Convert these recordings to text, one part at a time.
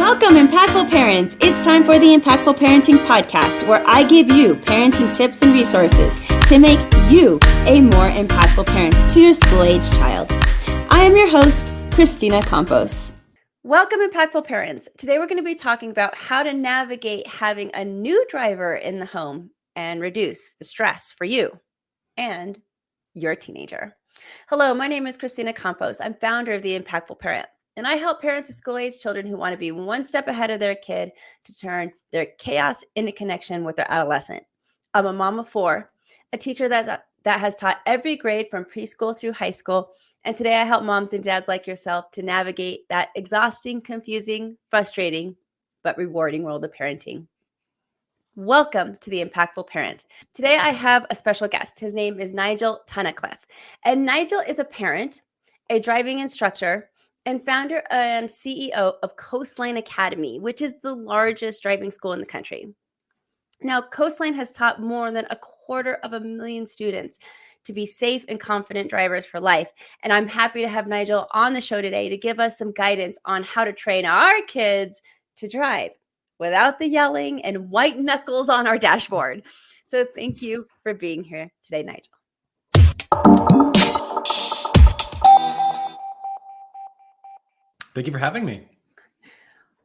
Welcome, Impactful Parents. It's time for the Impactful Parenting Podcast, where I give you parenting tips and resources to make you a more impactful parent to your school-age child. I am your host, Christina Campos. Welcome, Impactful Parents. Today we're going to be talking about how to navigate having a new driver in the home and reduce the stress for you and your teenager. Hello, my name is Christina Campos. I'm founder of the Impactful Parent, and I help parents of school-age children who want to be one step ahead of their kid to turn their chaos into connection with their adolescent. I'm a mom of four, a teacher that has taught every grade from preschool through high school, and today I help moms and dads like yourself to navigate that exhausting, confusing, frustrating, but rewarding world of parenting. Welcome to the Impactful Parent. Today I have a special guest. His name is Nigel Tunnacliffe. And Nigel is a parent, a driving instructor, and founder and CEO of Coastline Academy, which is the largest driving school in the country. Now, Coastline has taught more than 250,000 students to be safe and confident drivers for life. And I'm happy to have Nigel on the show today to give us some guidance on how to train our kids to drive without the yelling and white knuckles on our dashboard. So thank you for being here today, Nigel. Thank you for having me.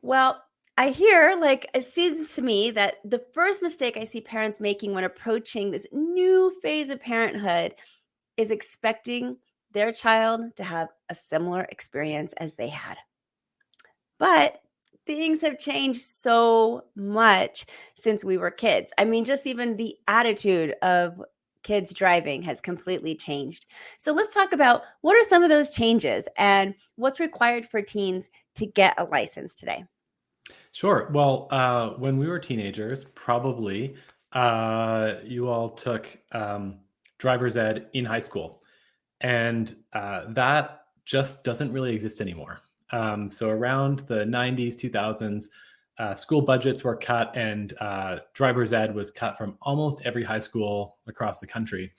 Well, I hear, it seems to me that the first mistake I see parents making when approaching this new phase of parenthood is expecting their child to have a similar experience as they had. But things have changed so much since we were kids. I mean, just even the attitude of kids driving has completely changed. So let's talk about what are some of those changes and what's required for teens to get a license today. Sure. Well, when we were teenagers, probably you all took driver's ed in high school, and that just doesn't really exist anymore. So around the 90s, 2000s, school budgets were cut, and driver's ed was cut from almost every high school across the country,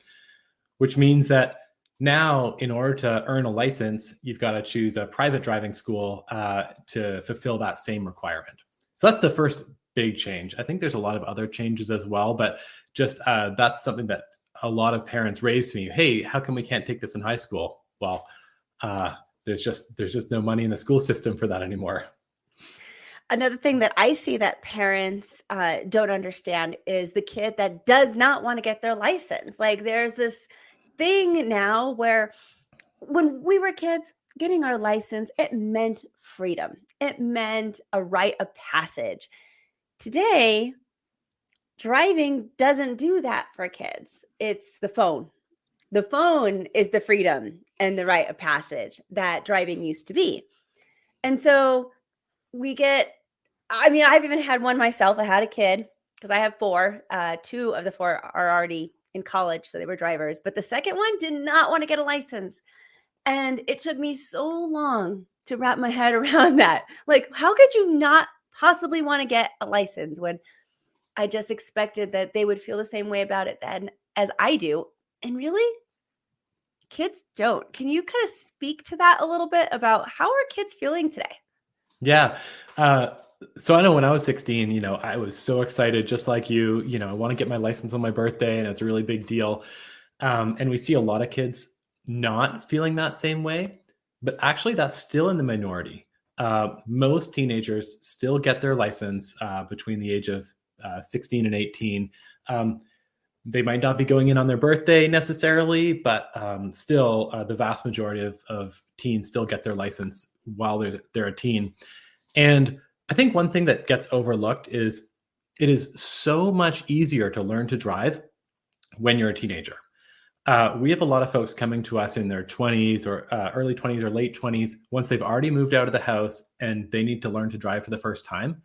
which means that now, in order to earn a license, you've got to choose a private driving school to fulfill that same requirement. So that's the first big change. I think there's a lot of other changes as well, but just that's something that a lot of parents raise to me. Hey, how come we can't take this in high school? Well, there's just no money in the school system for that anymore. Another thing that I see that parents don't understand is the kid that does not want to get their license. There's this thing now where when we were kids, getting our license, it meant freedom. It meant a rite of passage. Today, driving doesn't do that for kids. It's the phone. The phone is the freedom and the rite of passage that driving used to be. And so I've even had one myself. I had a kid because I have four. Two of the four are already in college, so they were drivers. But the second one did not want to get a license. And it took me so long to wrap my head around that. How could you not possibly want to get a license when I just expected that they would feel the same way about it then as I do? And really, kids don't. Can you kind of speak to that a little bit about how are kids feeling today? Yeah. So I know when I was 16, I was so excited, just like you, I want to get my license on my birthday, and it's a really big deal. And we see a lot of kids not feeling that same way, but actually that's still in the minority. Most teenagers still get their license between the age of 16 and 18. They might not be going in on their birthday necessarily, but still the vast majority of teens still get their license while they're a teen. And I think one thing that gets overlooked is it is so much easier to learn to drive when you're a teenager. We have a lot of folks coming to us in their 20s or early 20s or late 20s, once they've already moved out of the house and they need to learn to drive for the first time.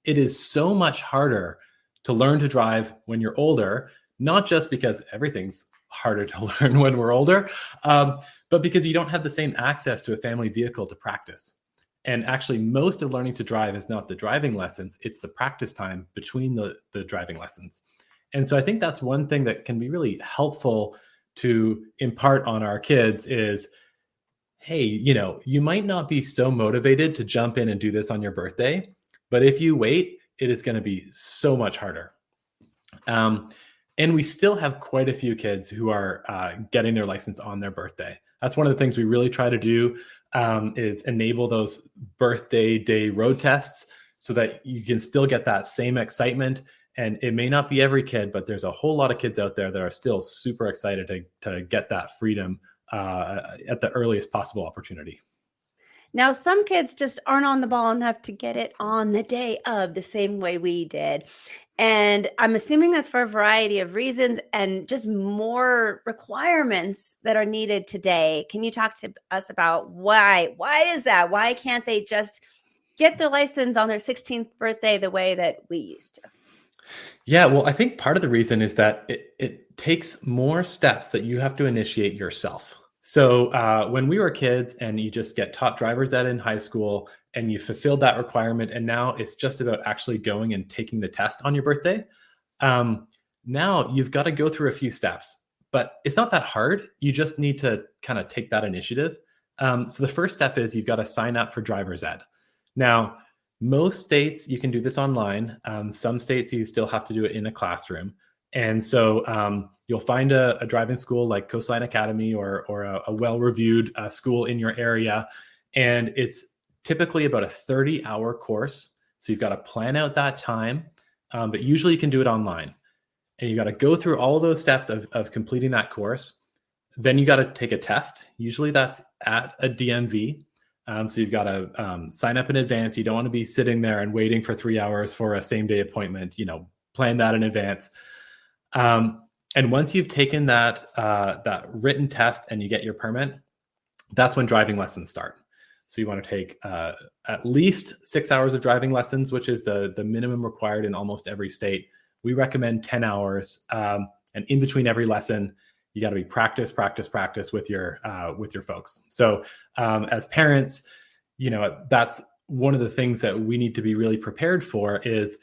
It is so much harder to learn to drive when you're older, not just because everything's harder to learn when we're older, but because you don't have the same access to a family vehicle to practice. And actually, most of learning to drive is not the driving lessons, it's the practice time between the driving lessons. And so I think that's one thing that can be really helpful to impart on our kids is, hey, you might not be so motivated to jump in and do this on your birthday, But if you wait, it is going to be so much harder. And we still have quite a few kids who are getting their license on their birthday. That's one of the things we really try to do, is enable those birthday day road tests so that you can still get that same excitement. And it may not be every kid, but there's a whole lot of kids out there that are still super excited to get that freedom at the earliest possible opportunity. Now, some kids just aren't on the ball enough to get it on the day of the same way we did. And I'm assuming that's for a variety of reasons and just more requirements that are needed today. Can you talk to us about why? Why is that? Why can't they just get their license on their 16th birthday the way that we used to? Yeah, well, I think part of the reason is that it takes more steps that you have to initiate yourself. So when we were kids and you just get taught driver's ed in high school and you fulfilled that requirement, and now it's just about actually going and taking the test on your birthday. Now you've got to go through a few steps, but it's not that hard. You just need to kind of take that initiative. So the first step is you've got to sign up for driver's ed. Now, most states, you can do this online. Some states, you still have to do it in a classroom. And so you'll find a driving school like Coastline Academy or a well-reviewed school in your area. And it's typically about a 30-hour course. So you've got to plan out that time, but usually you can do it online. And you got to go through all of those steps of completing that course. Then you got to take a test. Usually that's at a DMV. So you've got to sign up in advance. You don't want to be sitting there and waiting for 3 hours for a same-day appointment. Plan that in advance. And once you've taken that written test and you get your permit, that's when driving lessons start. So you want to take at least 6 hours of driving lessons, which is the minimum required in almost every state. We recommend 10 hours. And in between every lesson, you got to be practice with your folks. So as parents, that's one of the things that we need to be really prepared for. Is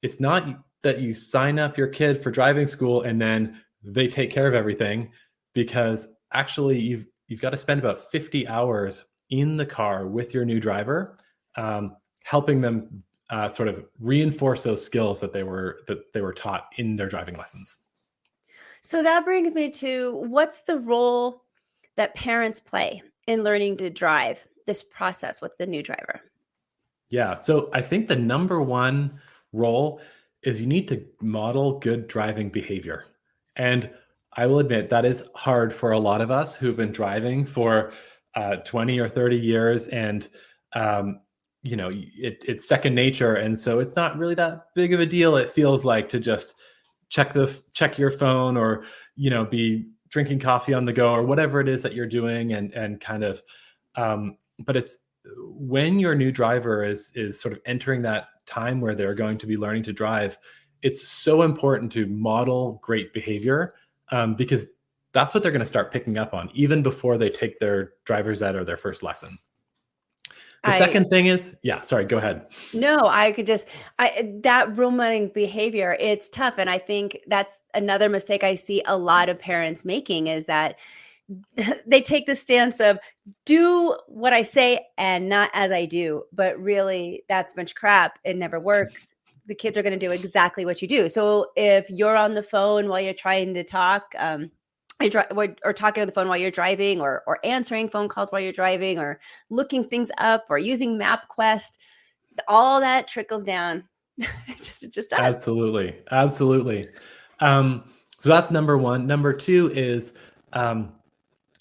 it's not that you sign up your kid for driving school and then they take care of everything, because actually you've got to spend about 50 hours in the car with your new driver, helping them sort of reinforce those skills that they were taught in their driving lessons. So that brings me to, what's the role that parents play in learning to drive this process with the new driver? Yeah, so I think the number one role is you need to model good driving behavior. And I will admit that is hard for a lot of us who've been driving for 20 or 30 years. And, it's second nature. And so it's not really that big of a deal. It feels like to just check your phone or, be drinking coffee on the go or whatever it is that you're doing. And kind of, but it's when your new driver is sort of entering that time where they're going to be learning to drive, it's so important to model great behavior, because that's what they're going to start picking up on even before they take their driver's ed or their first lesson. The second thing is, sorry, go ahead. No, that role modeling behavior, it's tough. And I think that's another mistake I see a lot of parents making, is that they take the stance of do what I say and not as I do. But really, that's much crap. It never works. The kids are going to do exactly what you do. So if you're on the phone while you're trying to talk, or talking on the phone while you're driving, or answering phone calls while you're driving, or looking things up, or using MapQuest, all that trickles down. it just does. Absolutely. So that's number one. Number two is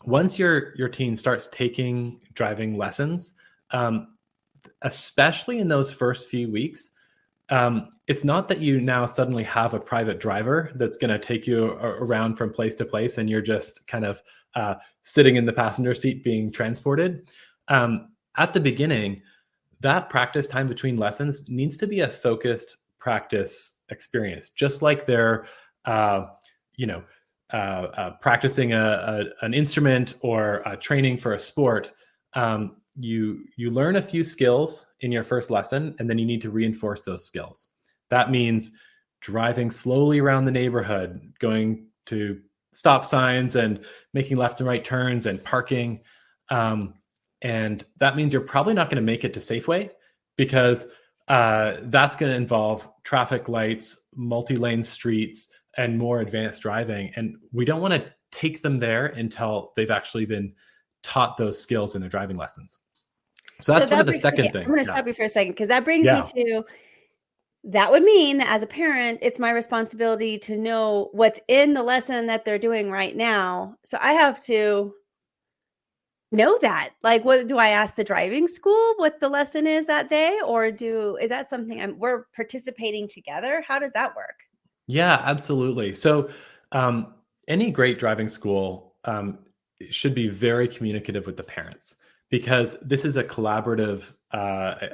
once your teen starts taking driving lessons, especially in those first few weeks, it's not that you now suddenly have a private driver that's going to take you around from place to place and you're just kind of sitting in the passenger seat being transported. At the beginning, that practice time between lessons needs to be a focused practice experience, just like they're practicing an instrument or training for a sport. You learn a few skills in your first lesson, and then you need to reinforce those skills. That means driving slowly around the neighborhood, going to stop signs and making left and right turns and parking. And that means you're probably not going to make it to Safeway, because that's going to involve traffic lights, multi-lane streets, and more advanced driving. And we don't want to take them there until they've actually been taught those skills in their driving lessons. So that's sort of the second thing. I'm going to stop you for a second, because that brings Yeah. me to, that would mean that as a parent, it's my responsibility to know what's in the lesson that they're doing right now. So I have to know that. Like, what do I ask the driving school what the lesson is that day, or is that something we're participating together? How does that work? Yeah, absolutely. So any great driving school should be very communicative with the parents, because this is a collaborative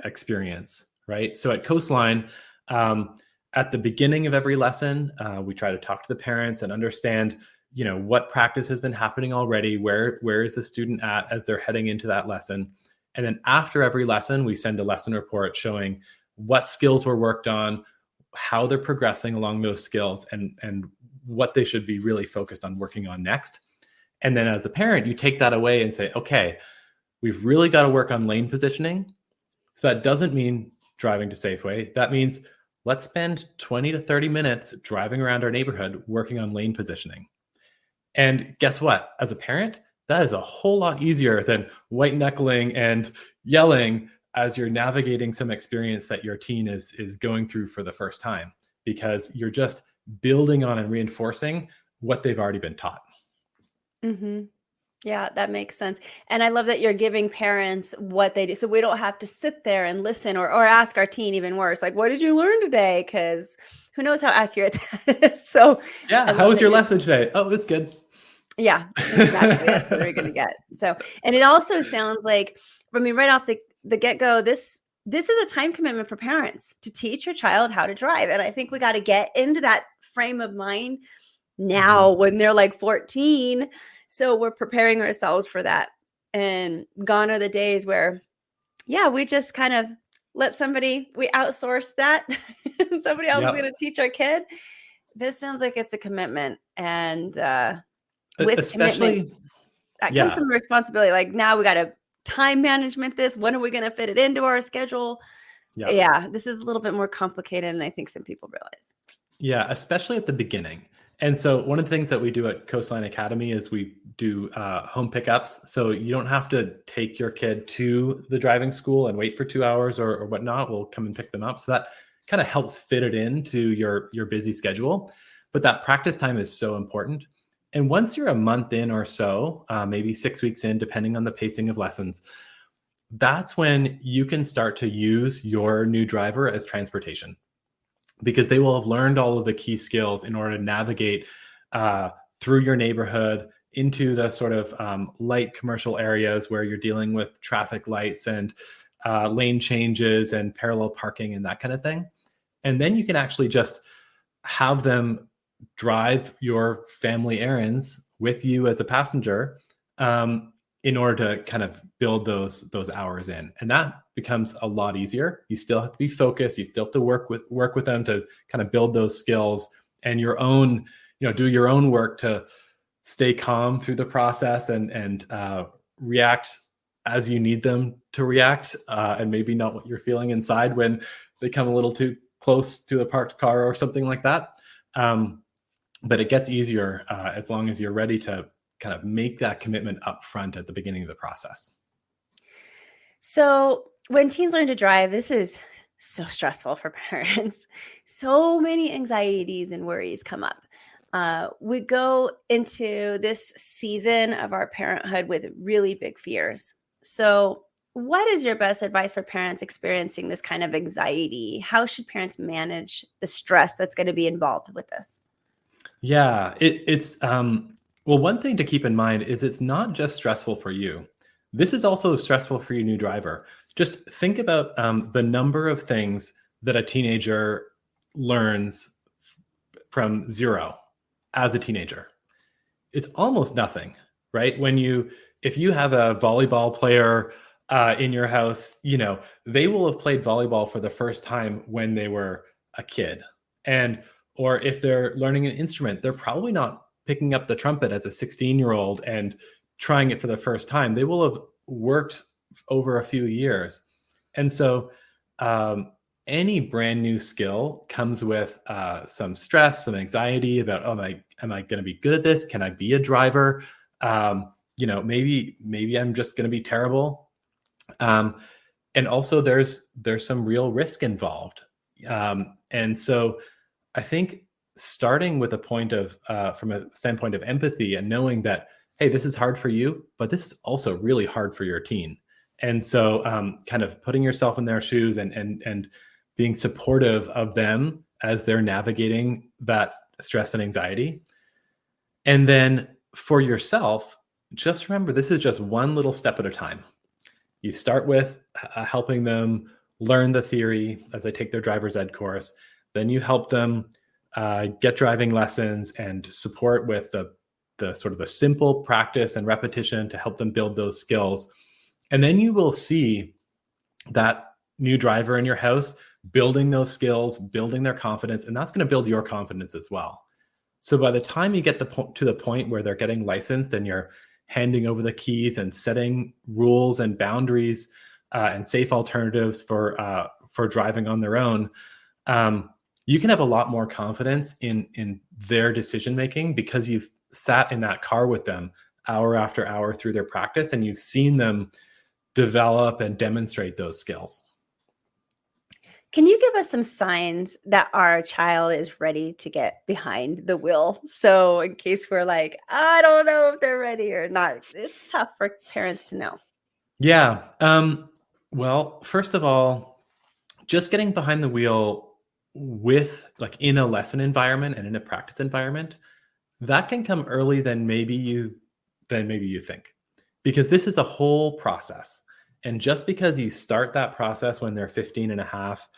experience, right? So at Coastline, at the beginning of every lesson, we try to talk to the parents and understand, what practice has been happening already, where is the student at as they're heading into that lesson. And then after every lesson, we send a lesson report showing what skills were worked on, how they're progressing along those skills, and what they should be really focused on working on next. And then as a parent, you take that away and say, okay, we've really got to work on lane positioning. So that doesn't mean driving to Safeway. That means let's spend 20 to 30 minutes driving around our neighborhood working on lane positioning. And guess what? As a parent, that is a whole lot easier than white knuckling and yelling as you're navigating some experience that your teen is going through for the first time, because you're just building on and reinforcing what they've already been taught. Mm-hmm. Yeah, that makes sense. And I love that you're giving parents what they do. So we don't have to sit there and listen or ask our teen, even worse, like, what did you learn today? Because who knows how accurate that is. So yeah, how was your lesson today? Oh, it's good. Yeah, exactly. That's what we're going to get. So, and it also sounds like, right off the get-go, this is a time commitment for parents to teach your child how to drive. And I think we got to get into that frame of mind now when they're like 14. So we're preparing ourselves for that. And gone are the days where, we just kind of let we outsource that. Somebody else is going to teach our kid. This sounds like it's a commitment. And with commitment, that comes some responsibility. Like, now we got to time management this. When are we going to fit it into our schedule? Yeah, this is a little bit more complicated than I think some people realize. Yeah, especially at the beginning. And so one of the things that we do at Coastline Academy is we do home pickups. So you don't have to take your kid to the driving school and wait for 2 hours or whatnot. We'll come and pick them up. So that kind of helps fit it into your busy schedule. But that practice time is so important. And once you're a month in or so, maybe 6 weeks in, depending on the pacing of lessons, that's when you can start to use your new driver as transportation, because they will have learned all of the key skills in order to navigate through your neighborhood into the sort of light commercial areas where you're dealing with traffic lights and lane changes and parallel parking and that kind of thing. And then you can actually just have them drive your family errands with you as a passenger in order to kind of build those hours in. And that becomes a lot easier. You still have to be focused. You still have to work with them to kind of build those skills, and your own, do your own work to stay calm through the process and react as you need them to react, and maybe not what you're feeling inside when they come a little too close to a parked car or something like that. But it gets easier as long as you're ready to kind of make that commitment up front at the beginning of the process. So when teens learn to drive, this is so stressful for parents. So many anxieties and worries come up. We go into this season of our parenthood with really big fears. So what is your best advice for parents experiencing this kind of anxiety? How should parents manage the stress that's going to be involved with this? Yeah, it's well, one thing to keep in mind is it's not just stressful for you. This is also stressful for your new driver. Just think about the number of things that a teenager learns from zero as a teenager. It's almost nothing, right? If you have a volleyball player in your house, they will have played volleyball for the first time when they were a kid. Or if they're learning an instrument, they're probably not picking up the trumpet as a 16-year-old and trying it for the first time. They will have worked over a few years. And so any brand new skill comes with some stress, some anxiety about, oh, am I going to be good at this? Can I be a driver? Maybe I'm just going to be terrible. And also there's some real risk involved. And so I think starting with a point of, from a standpoint of empathy and knowing that, hey, this is hard for you, but this is also really hard for your teen. And so kind of putting yourself in their shoes and being supportive of them as they're navigating that stress and anxiety. And then for yourself, just remember, this is just one little step at a time. You start with helping them learn the theory as they take their driver's ed course. Then you help them get driving lessons and support with the sort of the simple practice and repetition to help them build those skills. And then you will see that new driver in your house building those skills, building their confidence, and that's going to build your confidence as well. So by the time you get to the point where they're getting licensed and you're handing over the keys and setting rules and boundaries and safe alternatives for driving on their own, you can have a lot more confidence in their decision making because you've sat in that car with them hour after hour through their practice and you've seen them develop and demonstrate those skills. Can you give us some signs that our child is ready to get behind the wheel? So in case we're like, I don't know if they're ready or not, it's tough for parents to know. Yeah. Well, first of all, just getting behind the wheel with like in a lesson environment and in a practice environment, that can come early than maybe you think, because this is a whole process. And just because you start that process when they're 15 and a half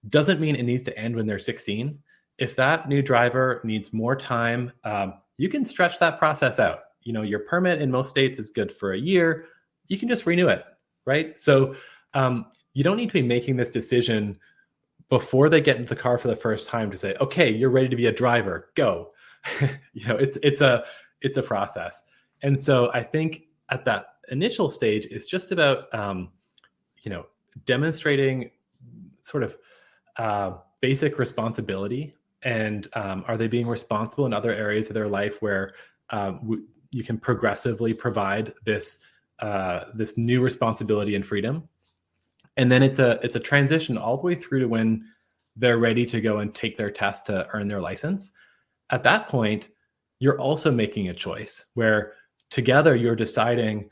doesn't mean it needs to end when they're 16. If that new driver needs more time, you can stretch that process out. You know, your permit in most states is good for a year. You can just renew it, right? So you don't need to be making this decision before they get into the car for the first time to say, okay, you're ready to be a driver, go. It's a process. And so I think at that initial stage, it's just about, demonstrating sort of basic responsibility. And are they being responsible in other areas of their life where you can progressively provide this new responsibility and freedom? And then it's a transition all the way through to when they're ready to go and take their test to earn their license. At that point, you're also making a choice where together you're deciding,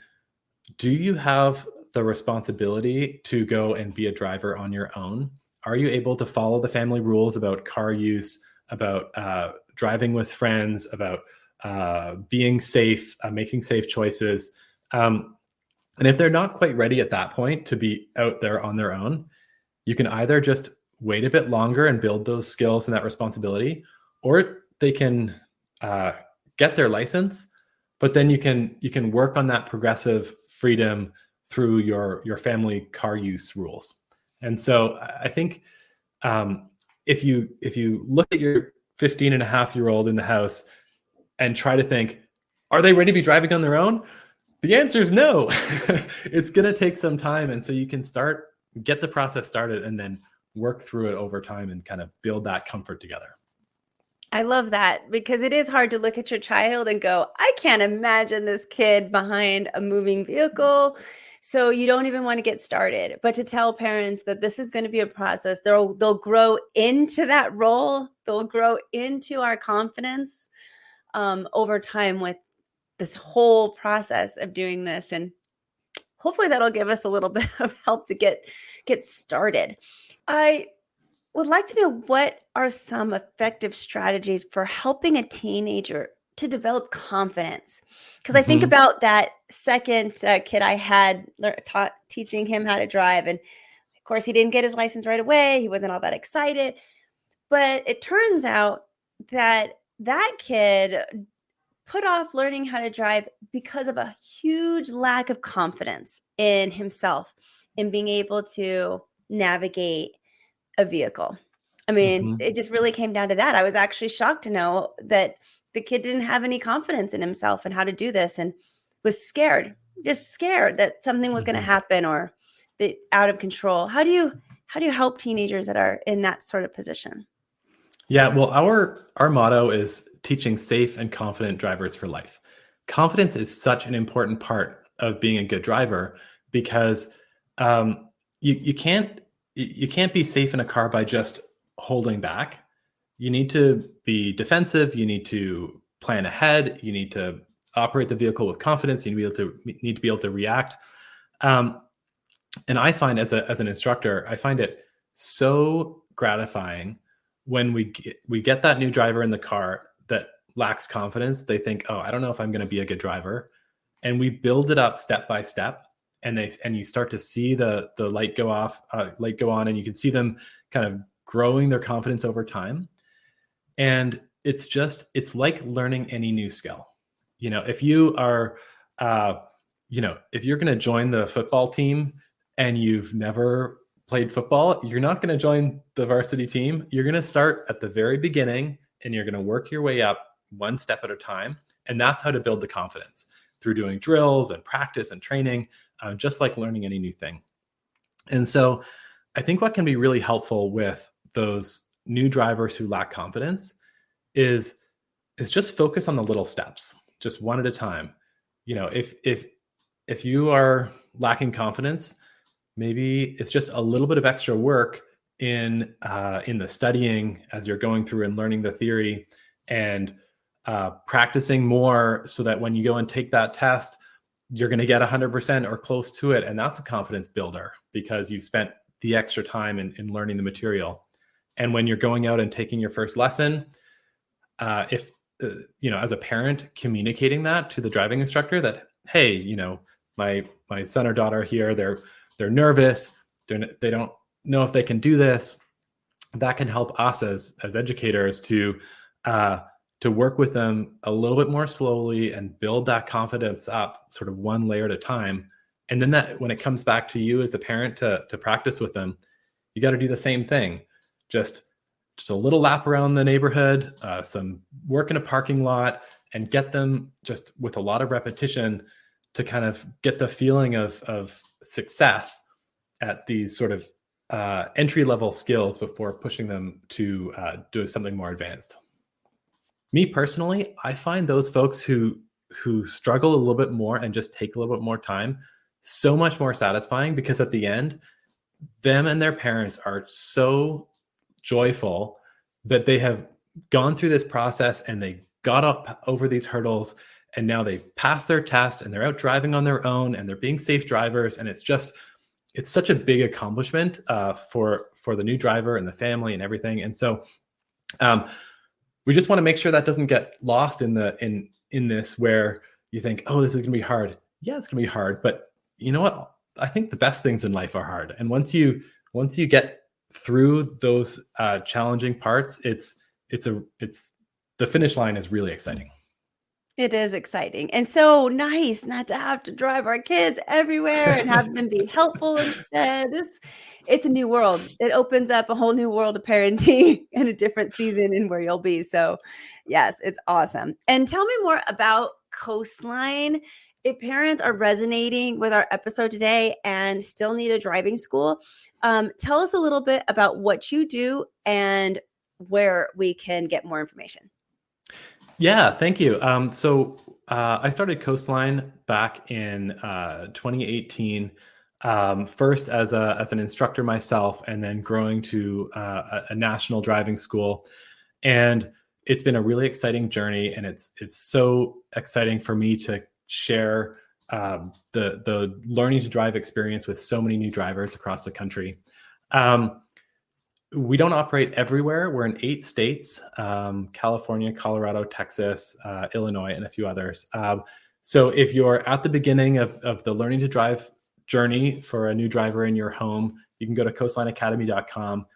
do you have the responsibility to go and be a driver on your own? Are you able to follow the family rules about car use, about driving with friends, about being safe, making safe choices? And if they're not quite ready at that point to be out there on their own, you can either just wait a bit longer and build those skills and that responsibility, or they can get their license, but then you can work on that progressive freedom through your family car use rules. And so I think if you look at your 15 and a half year old in the house and try to think, are they ready to be driving on their own? The answer is no. It's going to take some time. And so you can get the process started and then work through it over time and kind of build that comfort together. I love that, because it is hard to look at your child and go, I can't imagine this kid behind a moving vehicle. So you don't even want to get started. But to tell parents that this is going to be a process, they'll grow into that role. They'll grow into our confidence over time with this whole process of doing this. And hopefully that'll give us a little bit of help to get started. I would like to know, what are some effective strategies for helping a teenager to develop confidence? Because I think about that second kid I had teaching him how to drive. And of course, he didn't get his license right away. He wasn't all that excited. But it turns out that kid put off learning how to drive because of a huge lack of confidence in himself, in being able to navigate a vehicle. I mean, it just really came down to that. I was actually shocked to know that the kid didn't have any confidence in himself and how to do this, and was scared, just scared that something was going to happen or out of control. How do How do you help teenagers that are in that sort of position? Yeah, well, our motto is teaching safe and confident drivers for life. Confidence is such an important part of being a good driver because um, you can't be safe in a car by just holding back. You need to be defensive. You need to plan ahead. You need to operate the vehicle with confidence. You need to be able to react. Um, and I find as an instructor, I find it so gratifying when we get that new driver in the car that lacks confidence. They think, oh, I don't know if I'm going to be a good driver, and we build it up step by step. And you start to see the light go on, and you can see them kind of growing their confidence over time. And it's like learning any new skill. If you are if you're going to join the football team and you've never played football, you're not going to join the varsity team. You're going to start at the very beginning and you're going to work your way up one step at a time. And that's how to build the confidence, through doing drills and practice and training, just like learning any new thing. And so I think what can be really helpful with those new drivers who lack confidence is just focus on the little steps, just one at a time. If you are lacking confidence, maybe it's just a little bit of extra work in the studying as you're going through and learning the theory, and practicing more so that when you go and take that test, you're going to get 100% or close to it. And that's a confidence builder because you've spent the extra time in learning the material. And when you're going out and taking your first lesson, if as a parent, communicating that to the driving instructor that, hey, my son or daughter here, they're nervous, they don't know if they can do this, that can help us as educators to work with them a little bit more slowly and build that confidence up sort of one layer at a time. And then that when it comes back to you as a parent to practice with them, you got to do the same thing. Just a little lap around the neighborhood, some work in a parking lot, and get them just with a lot of repetition to kind of get the feeling of success at these sort of entry-level skills before pushing them to do something more advanced. Me personally, I find those folks who struggle a little bit more and just take a little bit more time so much more satisfying, because at the end, them and their parents are so joyful that they have gone through this process and they got up over these hurdles, and now they passed their test and they're out driving on their own and they're being safe drivers. And it's such a big accomplishment for the new driver and the family and everything. And so we just want to make sure that doesn't get lost in this, where you think, oh, this is gonna be hard. Yeah, it's gonna be hard, but you know what? I think the best things in life are hard. And once you get through those challenging parts, the finish line is really exciting. It is exciting and so nice not to have to drive our kids everywhere and have them be helpful instead. It's a new world. It opens up a whole new world of parenting and a different season in where you'll be. So yes, it's awesome. And tell me more about Coastline. If parents are resonating with our episode today and still need a driving school, tell us a little bit about what you do and where we can get more information. Yeah, thank you. So I started Coastline back in 2018, first as an instructor myself, and then growing to a national driving school. And it's been a really exciting journey, and it's so exciting for me to share the learning to drive experience with so many new drivers across the country. We don't operate everywhere. We're in 8 states, California, Colorado, Texas, Illinois, and a few others. So if you're at the beginning of the learning to drive journey for a new driver in your home, you can go to coastlineacademy.com,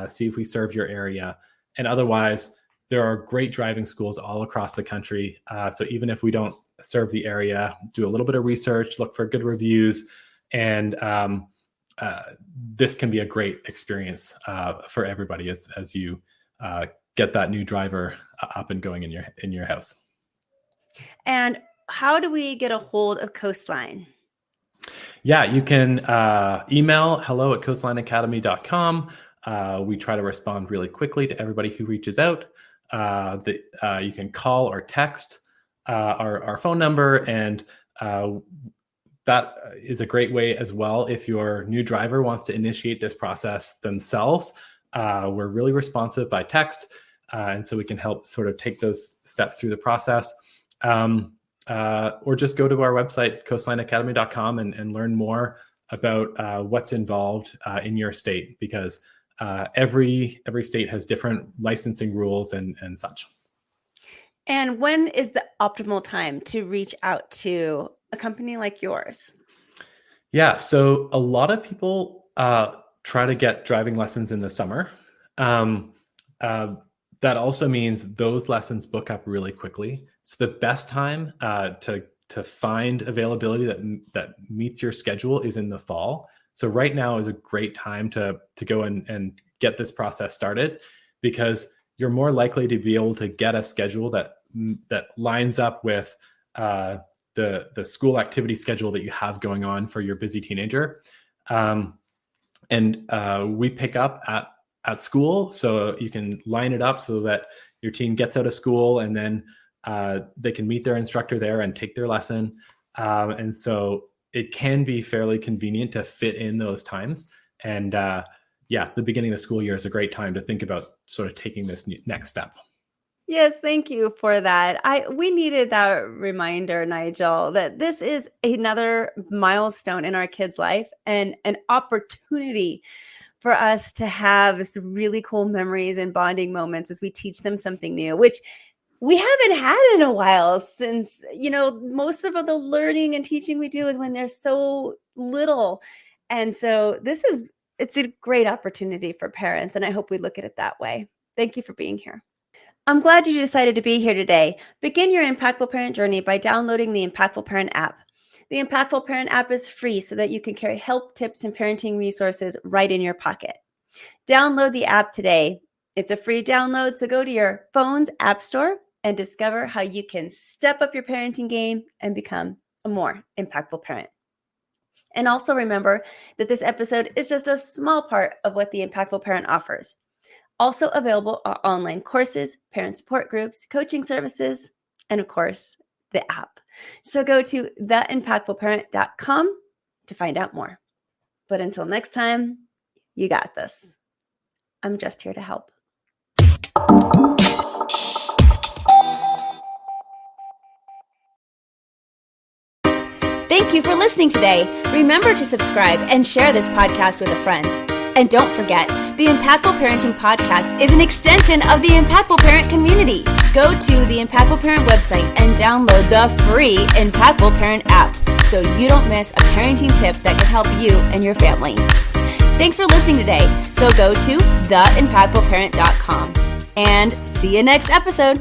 see if we serve your area. And otherwise, there are great driving schools all across the country. So even if we don't serve the area, do a little bit of research, look for good reviews, and this can be a great experience for everybody as you get that new driver up and going in your house. And how do we get a hold of Coastline? Yeah, you can email hello@coastlineacademy.com. We try to respond really quickly to everybody who reaches out. You can call or text our phone number, and that is a great way as well. If your new driver wants to initiate this process themselves, we're really responsive by text, and so we can help sort of take those steps through the process. Or just go to our website, coastlineacademy.com, and learn more about what's involved in your state, because every state has different licensing rules and such. And when is the optimal time to reach out to a company like yours? Yeah, so a lot of people try to get driving lessons in the summer. That also means those lessons book up really quickly. So the best time to find availability that meets your schedule is in the fall. So right now is a great time to go and get this process started, because you're more likely to be able to get a schedule that lines up with the school activity schedule that you have going on for your busy teenager. And we pick up at school, so you can line it up so that your teen gets out of school, and then they can meet their instructor there and take their lesson. And so it can be fairly convenient to fit in those times. And the beginning of the school year is a great time to think about sort of taking this next step. Yes, thank you for that. We needed that reminder, Nigel, that this is another milestone in our kids' life and an opportunity for us to have some really cool memories and bonding moments as we teach them something new, which we haven't had in a while, since, most of the learning and teaching we do is when they're so little. And so it's a great opportunity for parents, and I hope we look at it that way. Thank you for being here. I'm glad you decided to be here today. Begin your Impactful Parent journey by downloading the Impactful Parent app. The Impactful Parent app is free so that you can carry help, tips, and parenting resources right in your pocket. Download the app today. It's a free download, so go to your phone's app store and discover how you can step up your parenting game and become a more impactful parent. And also remember that this episode is just a small part of what the Impactful Parent offers. Also available are online courses, parent support groups, coaching services, and of course, the app. So go to theimpactfulparent.com to find out more. But until next time, you got this. I'm just here to help. Thank you for listening today. Remember to subscribe and share this podcast with a friend. And don't forget, the Impactful Parenting Podcast is an extension of the Impactful Parent community. Go to the Impactful Parent website and download the free Impactful Parent app so you don't miss a parenting tip that can help you and your family. Thanks for listening today. So go to theimpactfulparent.com and see you next episode.